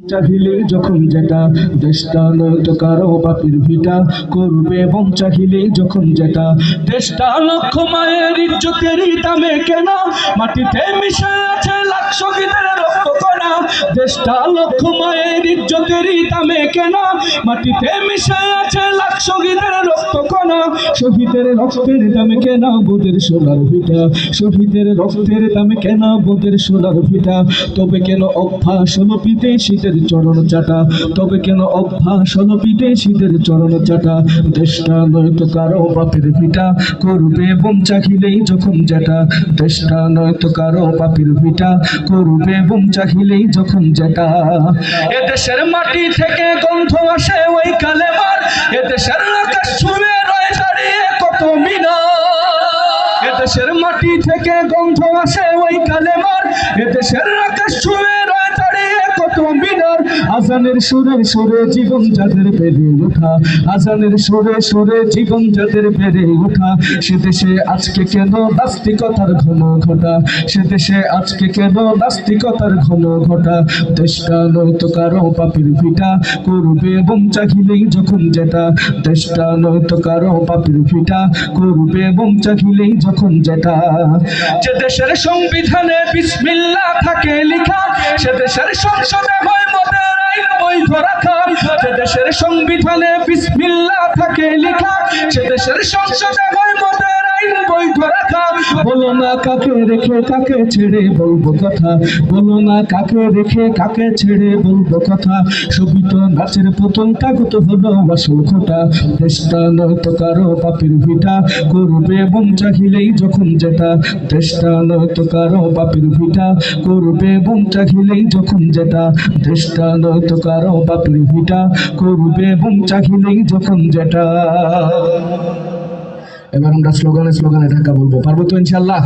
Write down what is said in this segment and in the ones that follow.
চাহিলে যখন যেটা দেশটা নয়তো কারো বাপের ভিটা করবে এবং চাহিলে যখন যেটা দেশটা লক্ষ মায়ের ইজ্জতেরই দামে কেনা মাটিতে মিশে আছে লাখ শহীদের রক্ত কণা দেশটা লক্ষ মায়ের ইজ্জতেরই দামে কেনা মাটিতে মিশে আছে লাখ শহীদের রক্ত কণা শহীদের রক্তের দামে কেনা বোদের সোনার ভিটা শহীদের রক্তের দামে কেনা বোদের সোনার ভিটা তবে কেন অভ্যাস হলো বিদেশিদের চরণ চাটা তবে কেন অভ্যাস হলো বিদেশিদের চরণ চাটা দেশটা নয়তো কারো বাপের ভিটা করবে এবং চাহিলেই যখন যেটা দেশটা নয়তো কারো বাপের ভিটা করবে এবং চাহিলেই যখন যেটা এদেশের মাটি থেকে গন্ধ আসে ওই কালেমার এদেশের আকাশ ছুঁয়ে রয়ে দাঁড়িয়ে কত মিনার এদেশের মাটি থেকে গন্ধ আসে ওই কালেমার এদেশের আকাশ ছুঁয়ে রয়ে দাঁড়িয়ে কত মিনার আজানের সুরে সুরে জীবন যাদের বেড়ে ওঠা আজানের সুরে সুরে জীবন যাদের বেড়ে ওঠা সে দেশে আজকে কেন নাস্তিকতার ঘন ঘটা সে দেশে আজকে কেন নাস্তিকতার ঘন ঘটা দেশটা নয়তো কারো পাপের ভিটা করবে এবং চাহিলেই যখন যেটা দেশটা নয়তো কারো পাপের ভিটা করবে এবং চাহিলেই যখন যেটা যে দেশের সংবিধানে বিসমিল্লাহ থাকে লেখা সে দেশের সংসদে হয় মদের আইন বৈধ রাখা যে দেশের সংবিধানে বিসমিল্লাহ থাকে লেখা সে দেশের সংসদে হয় মদের আইন বৈধ রাখা বলো না কাকে রেখে কাকে ছেড়ে বলবো কথা বলো না কাকে রেখে কাকে ছেড়ে বলবো কথা সবই তো নাচের পুতুল কাগত হলো আসল খোটা দেশটা নয়তো কারো বাপের ভিটা করবে এবং চাহিলেই যখন যেটা দেশটা নয়তো কারো বাপের ভিটা করবে এবং চাহিলেই যখন যেটা দেশটা নয়তো কারো বাপের ভিটা করবে এবং চাহিলেই যখন যেটা এবার আমরা স্লোগানে ঢাকা বলবো পারবো তো ইনশাল্লাহ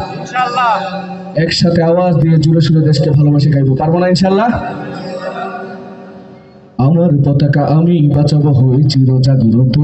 একসাথে আওয়াজ দিয়ে জুড়ে সুরে দেশকে ভালোবাসে গাইবো পারবো না ইনশাল্লাহ আমার পতাকা আমি বাঁচাবো হয়ে চির জাগ্রত